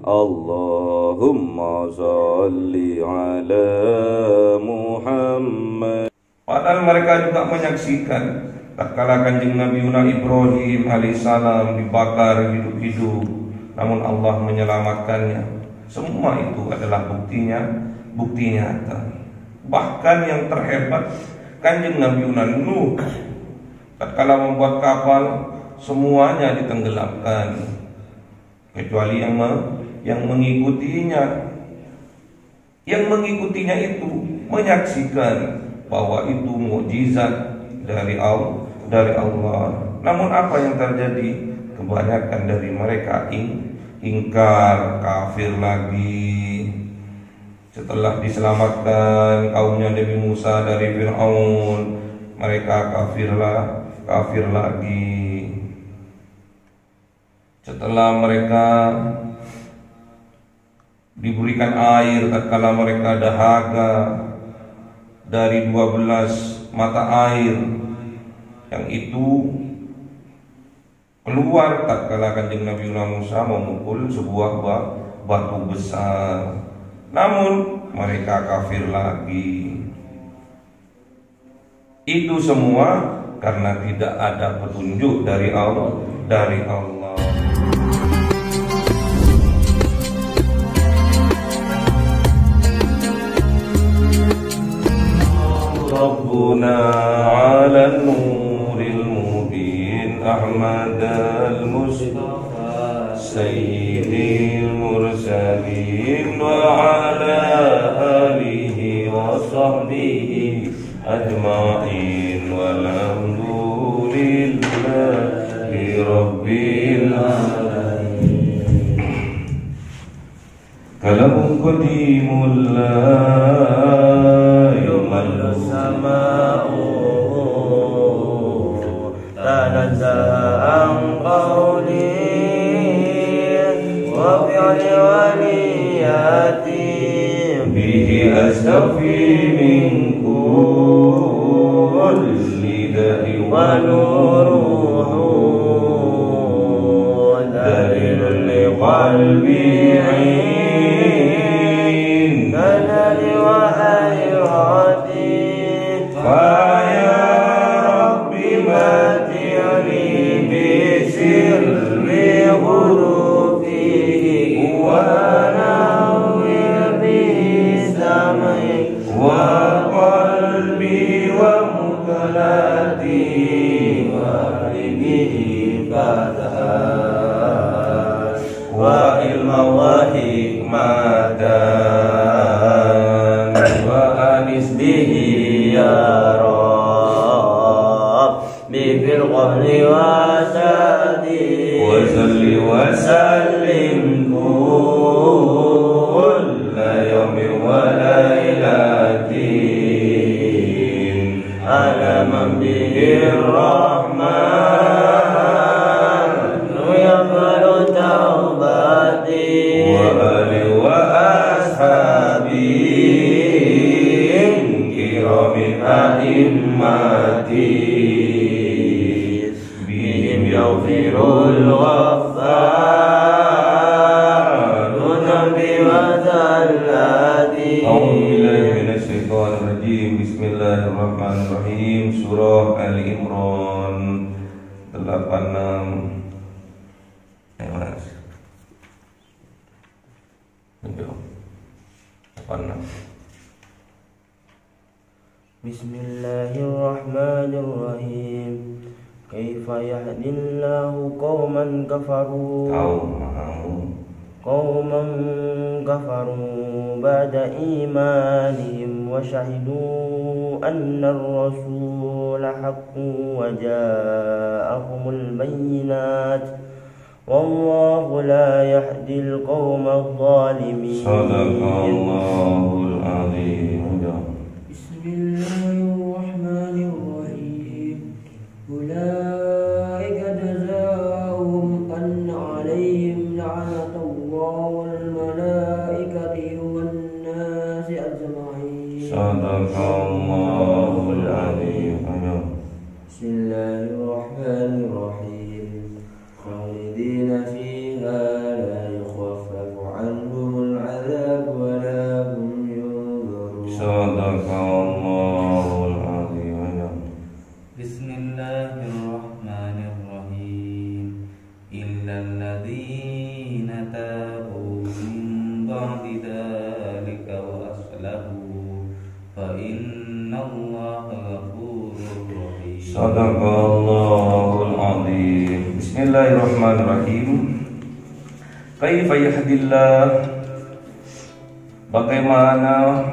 Allahumma salli ala Muhammad. Padahal mereka juga menyaksikan tatkala Kanjeng Nabi Ibrahim alaihissalam dibakar hidup-hidup, namun Allah menyelamatkannya. Semua itu adalah bukti nyata. Bahkan yang terhebat, Kanjeng Nabi Nuh tatkala membuat kapal, semuanya ditenggelamkan kecuali yang mengikutinya. Yang mengikutinya itu menyaksikan bahwa itu mukjizat dari Allah. Namun apa yang terjadi? Kebanyakan dari mereka ingkar, kafir lagi. Setelah diselamatkan kaumnya Nabi Musa dari Fir'aun, mereka kafir lagi. Setelah mereka diberikan air tatkala mereka dahaga dari 12 mata air, yang itu keluar tatkala Kanjeng Nabi Musa memukul sebuah batu besar. Namun mereka kafir lagi. Itu semua karena tidak ada petunjuk dari Allah. Rabbuna 'ala nuril mubin Ahmad al-Mustafa Sayyidil mursalin wa 'ala alihi wa sahbihi ajma'in walhamdulillahi rabbil alamin. Kalam qadimul sama'u tanazza'a an qawli wa fi'li waliyati bihi astafi min kulli da'i wa nuruhu dalilun li qalbi wa ilma wa hikmatan wa anis bihi ya Rabbi bil qawli wa sadi wa salli wa sallim kulla yawmin wa laylatin ala man bihi rahman bihim yaghfirul ghaffar dzambi wa zallati. A'udzubillahi minasyaitonir rajim. Bismillahirrahmanirrahim. Surah Ali Imran 86. Mas. 86. Bismillahirrahmanirrahim. Kaifa yahdillahu qauman kafaru ba'da imanihim wa shahidu anna ar-rasula haqqun wa ja'ahumul bayyinat wallahu la yahdil qaumadh dhalimin. Shadaqallahul azim. Bismillahirrahmanirrahim. Ulaika jazaohum anna 'alaihim la'natullah wal malaikati wan nasi ajma'in. Shadaqallahul azim. Bismillahirrahmanirrahim. Khalidina fiha la yukhaffafu Sadaqallahul azim. Bismillahirrahmanirrahim. Kaifa yahdillah, bagaimana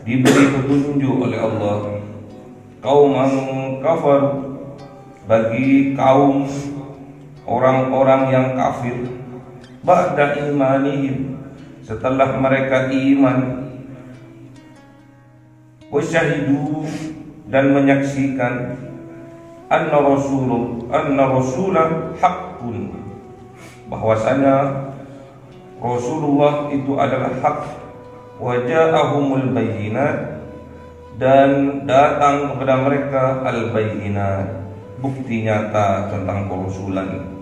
diberi petunjuk oleh Allah kaum kafir, bagi kaum orang-orang yang kafir, ba'da imanihim, setelah mereka iman, wasyahidu, dan menyaksikan anna rasulah haqqun, bahwasanya Rasulullah itu adalah hak, wa ja'ahumul bayyinat, dan datang kepada mereka al-bayyinat, bukti nyata tentang kerasulan.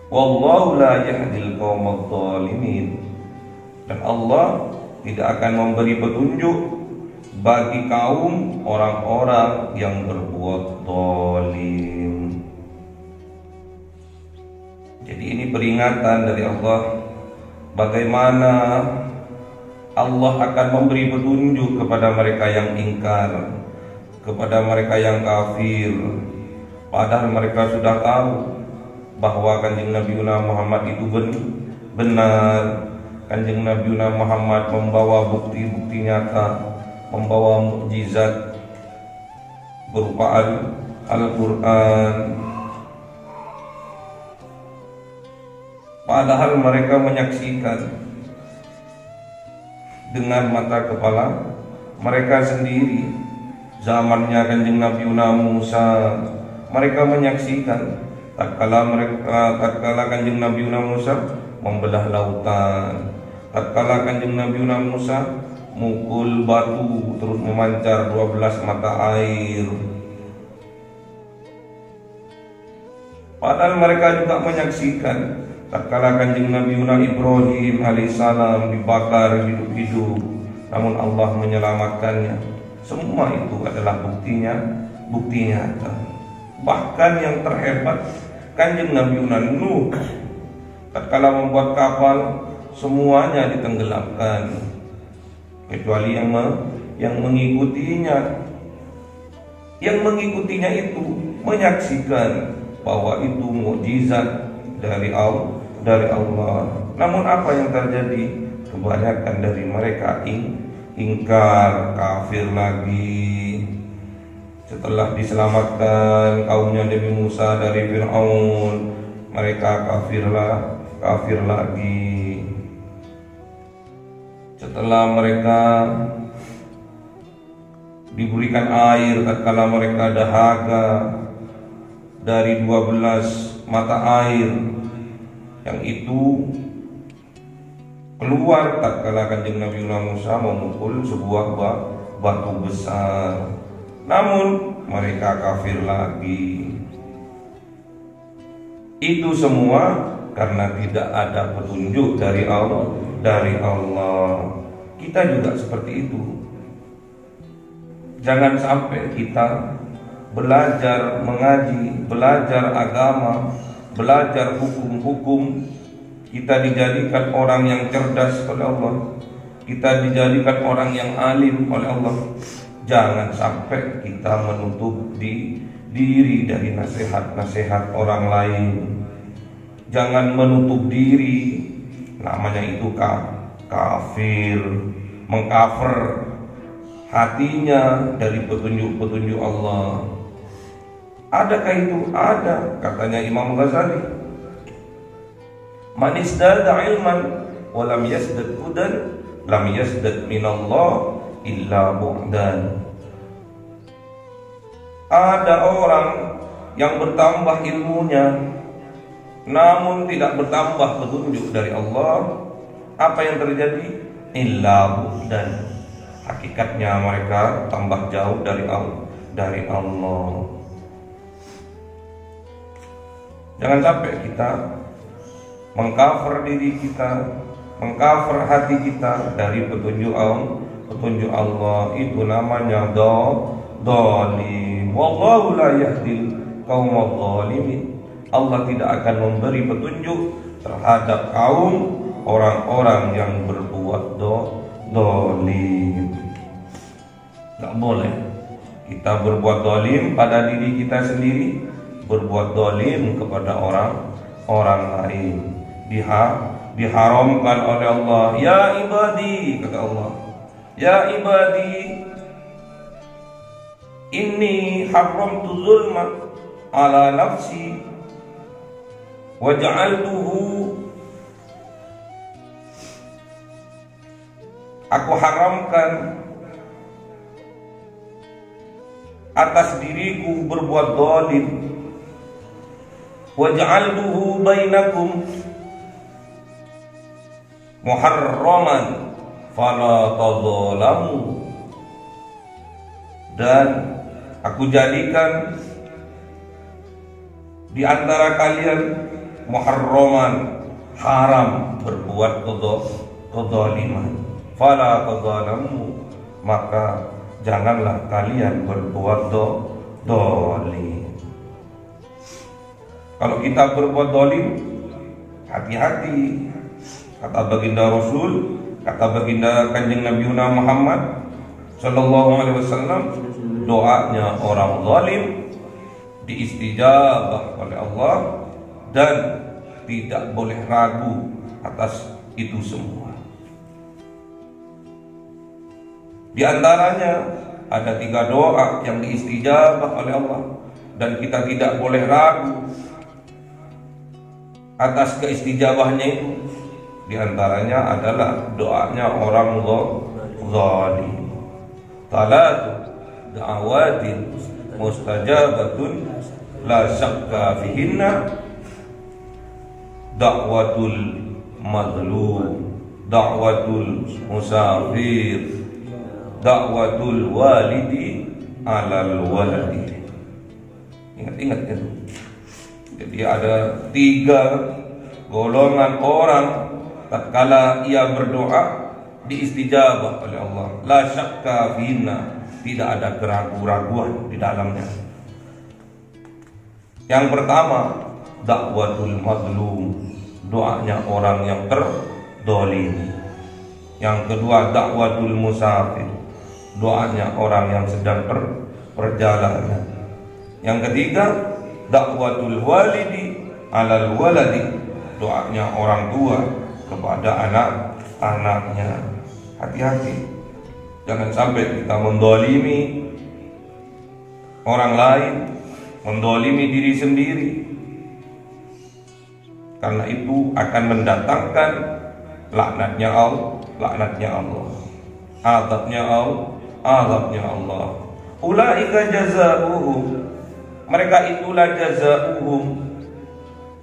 Wallahu la yahdil qaumadh dhalimin, dan Allah tidak akan memberi petunjuk bagi kaum orang-orang yang berbuat zalim. Jadi ini peringatan dari Allah, bagaimana Allah akan memberi petunjuk kepada mereka yang ingkar, kepada mereka yang kafir, padahal mereka sudah tahu bahwa Kanjeng Nabi Muhammad itu benar. Kanjeng Nabi Muhammad membawa bukti-bukti nyata, membawa mukjizat berupa Al-Quran, padahal mereka menyaksikan dengan mata kepala mereka sendiri. Zamannya Kanjeng Nabi Musa, mereka menyaksikan tatkala Kanjeng Nabi Musa membelah lautan, tatkala Kanjeng Nabi Musa mukul batu terus memancar 12 mata air. Padahal mereka juga menyaksikan tatkala Kanjeng Nabi Ibrahim alaihissalam dibakar hidup-hidup, namun Allah menyelamatkannya. Semua itu adalah bukti nyata. Bahkan yang terhebat, Kanjeng Nabi Nuh tatkala membuat kapal, semuanya ditenggelamkan kecuali yang mengikutinya. Yang mengikutinya itu menyaksikan bahwa itu mukjizat dari Allah. Namun apa yang terjadi? Kebanyakan dari mereka ingkar, kafir lagi. Setelah diselamatkan kaumnya Nabi Musa dari Fir'aun, mereka kafir lagi. Setelah mereka diberikan air tatkala mereka dahaga dari 12 mata air, yang itu keluar tatkala Kanjeng Nabi Musa memukul sebuah batu besar, namun mereka kafir lagi. Itu semua karena tidak ada petunjuk dari Allah. Kita juga seperti itu. Jangan sampai kita belajar mengaji, belajar agama, belajar hukum-hukum, kita dijadikan orang yang cerdas oleh Allah, kita dijadikan orang yang alim oleh Allah. Jangan sampai kita menutup diri dari nasihat-nasihat orang lain. Jangan menutup diri, namanya itu kafir, mengkafir hatinya dari petunjuk-petunjuk Allah. Adakah itu? Ada. Katanya Imam Ghazali, man isdada ilman wa lam yasdad hudan lam yasdad minallah illa bu'dan. Ada orang yang bertambah ilmunya namun tidak bertambah petunjuk dari Allah. Apa yang terjadi? Illa bu'dan. Hakikatnya mereka tambah jauh dari Allah. Jangan sampai kita mengkafir diri kita, mengkafir hati kita dari petunjuk Allah. Itu namanya dhalim. Wallahu la yahdil qaumadh dhalimin. Allah tidak akan memberi petunjuk terhadap kaum orang-orang yang berbuat dhalim. Gak boleh Kita berbuat zalim pada diri kita sendiri, berbuat zalim kepada orang lain. Diharamkan oleh Allah. Ya ibadi, kata Allah, ya ibadi, inni haramtu zulma ala nafsi wa ja'altuhu, aku haramkan atas diriku berbuat zalim, wa ja'altuhu bainakum muharraman fala tadzalamu, dan aku jadikan di antara kalian muharraman, haram berbuat kezaliman, fala tadzalamu, maka janganlah kalian berbuat zalim. Kalau kita berbuat zalim, hati-hati. Kata baginda Rasul, kata baginda Kanjeng Nabi Muhammad sallallahu alaihi wasallam, doanya orang zalim diistijabah oleh Allah dan tidak boleh ragu atas itu semua. Di antaranya ada 3 doa yang diistijabah oleh Allah dan kita tidak boleh ragu atas keistijabahnya itu. Di antaranya adalah doanya orang zalim. Talatu da'awatin mustajabatun la syakka fihinna, da'watul mazlum, da'watul musafir, da'watul walidi alal waladi. Ingat-ingat itu. Jadi ada 3 golongan orang tatkala ia berdoa diistijabah oleh Allah. La syakka fihinna, tidak ada keraguan-raguan di dalamnya. Yang pertama, da'watul mazlum, doanya orang yang terdolimi. Yang kedua, da'watul musafir, doanya orang yang sedang perjalanan. Yang ketiga, da'watul walidi alal waladi, doanya orang tua kepada anak-anaknya. Hati-hati, jangan sampai kita mendolimi orang lain, mendolimi diri sendiri, karena itu akan mendatangkan laknatnya Allah, azabnya Allah. Ulaika jazaohum, mereka itulah jazaohum,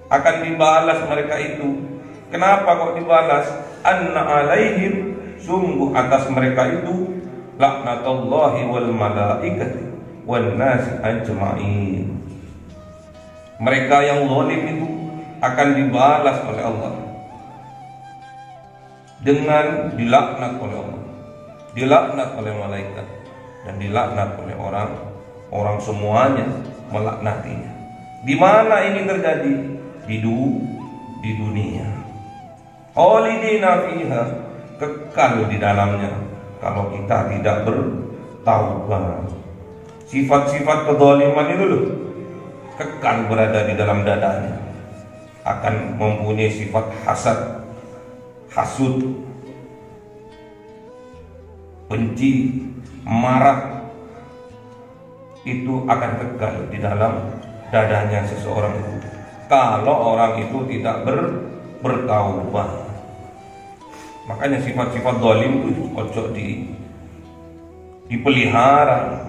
akan dibalas mereka itu. Kenapa kok dibalas? Anna alaihim, sungguh atas mereka itu laknatullahi wal malaikati wan nas ajma'in. Mereka yang zalim itu akan dibalas oleh Allah dengan dilaknat oleh Allah, dilaknat oleh malaikat, dan dilaknat oleh orang semuanya melaknatinya. Di mana ini terjadi? Di dunia. Khalidina fiha, kekal di dalamnya kalau kita tidak bertaubat. Sifat-sifat kezaliman itu loh, kekal berada di dalam dadanya, akan mempunyai sifat hasad, hasud, benci, marah, itu akan kekal di dalam dadanya seseorang itu kalau orang itu tidak bertaubat. Makanya sifat-sifat zalim itu ojo dipelihara,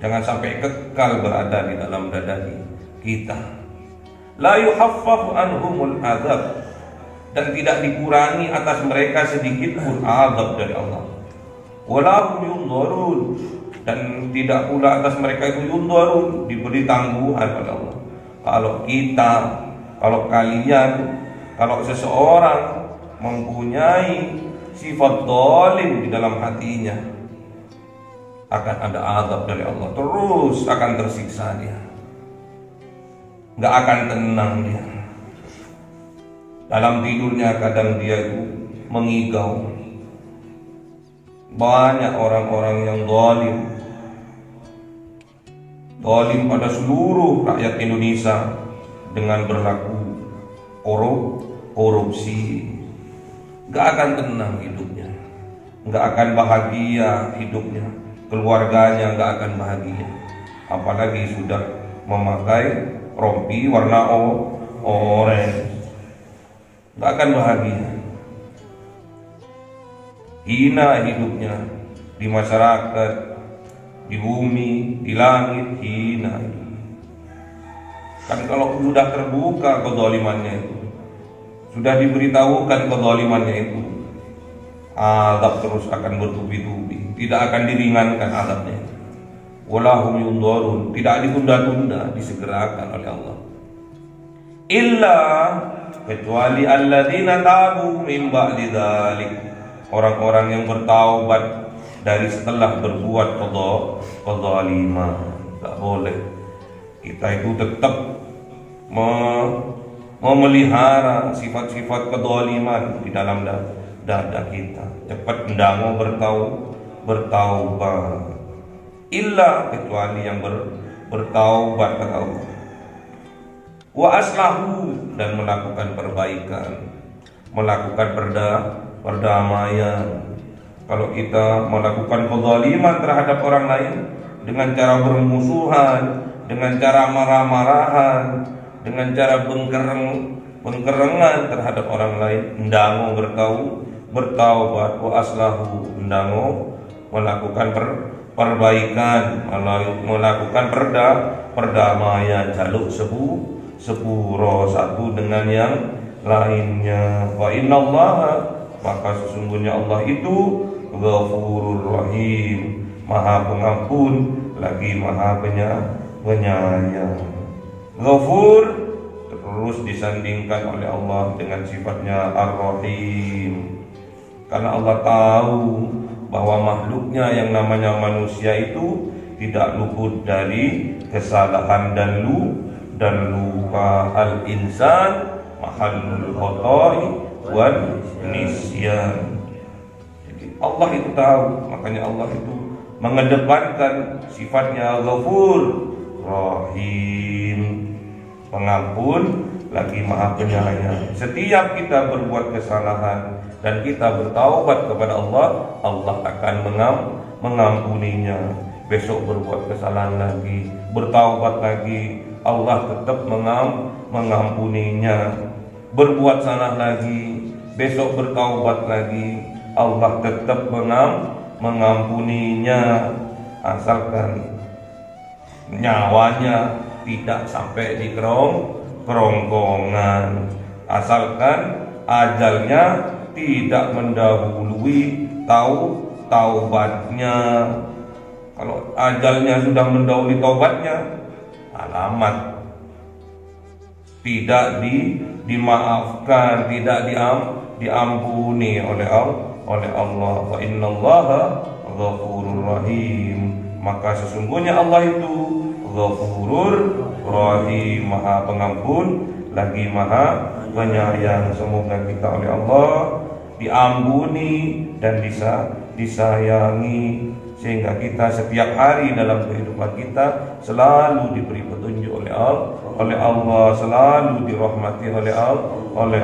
jangan sampai kekal berada di dalam dada kita. La yuhaffafu anhumul azab, dan tidak dikurangi atas mereka sedikit pun azab dari Allah. Wala hum yunzarun, dan tidak pula atas mereka itu yunzarun, diberi tangguhan oleh Allah. Kalau kita, kalau kalian, kalau seseorang mempunyai sifat zalim di dalam hatinya, akan ada azab dari Allah, terus akan tersiksa dia, nggak akan tenang dia. Dalam tidurnya kadang dia itu mengigau. Banyak orang-orang yang zalim zalim pada seluruh rakyat Indonesia dengan berlaku korupsi, gak akan tenang hidupnya, gak akan bahagia hidupnya, keluarganya gak akan bahagia. Apalagi sudah memakai rompi warna oranye, gak akan bahagia. Hina hidupnya di masyarakat, di bumi, di langit, hina. Kan kalau sudah terbuka kezalimannya itu, sudah diberitahukan kezalimannya itu, azab terus akan bertubi-tubi, tidak akan diringankan azabnya. Walahum yundharun, tidak ditunda-tunda, disegerakan oleh Allah. Illa, kecuali alladzina tabu min ba'di dzalik, orang-orang yang bertaubat dari setelah berbuat kezaliman. Tak boleh kita itu tetap memelihara sifat-sifat kezaliman di dalam dada kita. Cepat mendango bertaubat. Illa, kecuali yang bertaubat kepada Allah. Wa aslahu, dan melakukan perbaikan, melakukan perdamaian. Kalau kita melakukan kezaliman terhadap orang lain dengan cara bermusuhan, dengan cara marah-marahan, dengan cara pengkerengan terhadap orang lain, ndango bertaubat, wa aslahu, ndango melakukan perbaikan, melakukan perdamaian, jaluk sepuro satu dengan yang lainnya. Wa innallaha, maka sesungguhnya Allah itu Ghafurur Rahim, Maha Pengampun lagi Maha Penyayang. Ghafur terus disandingkan oleh Allah dengan sifatnya Ar-Rahim, karena Allah tahu bahwa makhluknya yang namanya manusia itu tidak luput dari kesalahan dan lupa. Al-insan mahallul khata'i wan nisyan. Jadi Allah itu tahu, makanya Allah itu mengedepankan sifatnya Ghafur Rahim, pengampun lagi Maha Penyayang. Setiap kita berbuat kesalahan dan kita bertaubat kepada Allah, Allah akan mengampuninya. Besok berbuat kesalahan lagi, bertaubat lagi, Allah tetap mengampuninya. Berbuat salah lagi, besok bertaubat lagi, Allah tetap mengampuninya, asalkan nyawanya tidak sampai di kerongkongan, asalkan ajalnya tidak mendahului taubatnya. Kalau ajalnya sudah mendahului taubatnya, alamat tidak dimaafkan, tidak diampuni oleh Allah. Fa innallaha Ghafurur Rahim, maka sesungguhnya Allah itu Ghafurur Rahim, Maha Pengampun lagi Maha Penyayang. Semoga kita oleh Allah diampuni dan disayangi, sehingga kita setiap hari dalam kehidupan kita selalu diberi petunjuk oleh Allah, selalu dirahmati oleh Allah. Allahumma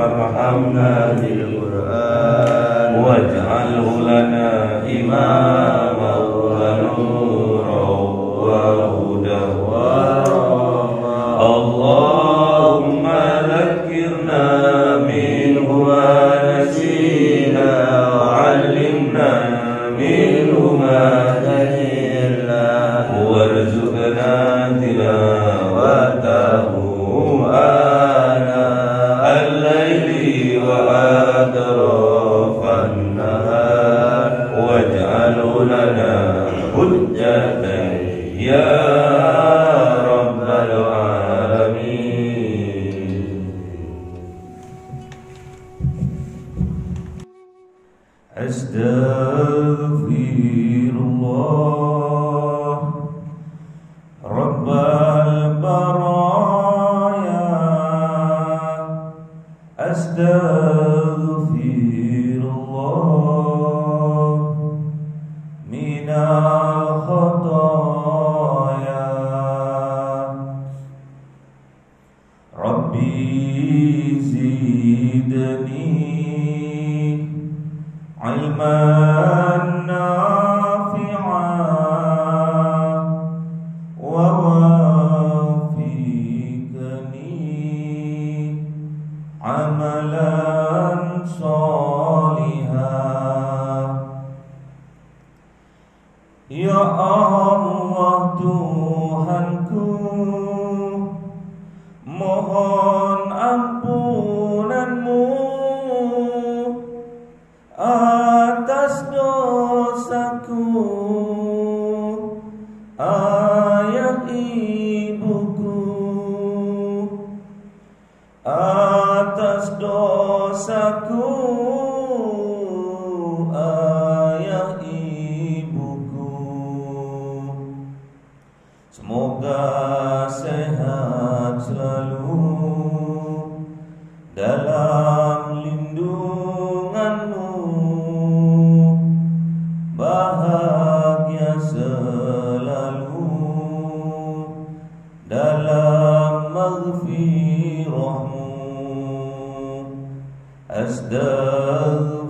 arhamna bil Qur'an waj'alhu lana imaman wa nuran wa hudan wa rahmah. Allahumma dhakkirna minhu ma nasina wa 'allimna minhu ma jahilna warzuqna tilawatahu ana al-laili wa atrafan nahar waj'alhu lana hujjatan ya rabbal alamin. Astaghfirullah Rabbal baraya, astaghfirullah minal khata ilman nafi'an wa wafiqni amalan sholihah. Ya Allah Tuhanku, mohon ampunanmu atas dosaku, ayah ibuku, atas dosaku, ayah ibuku. Semoga sehat selalu dalam lindunganmu, bahagia selalu dalam maghfirahmu. Astaghfirullah.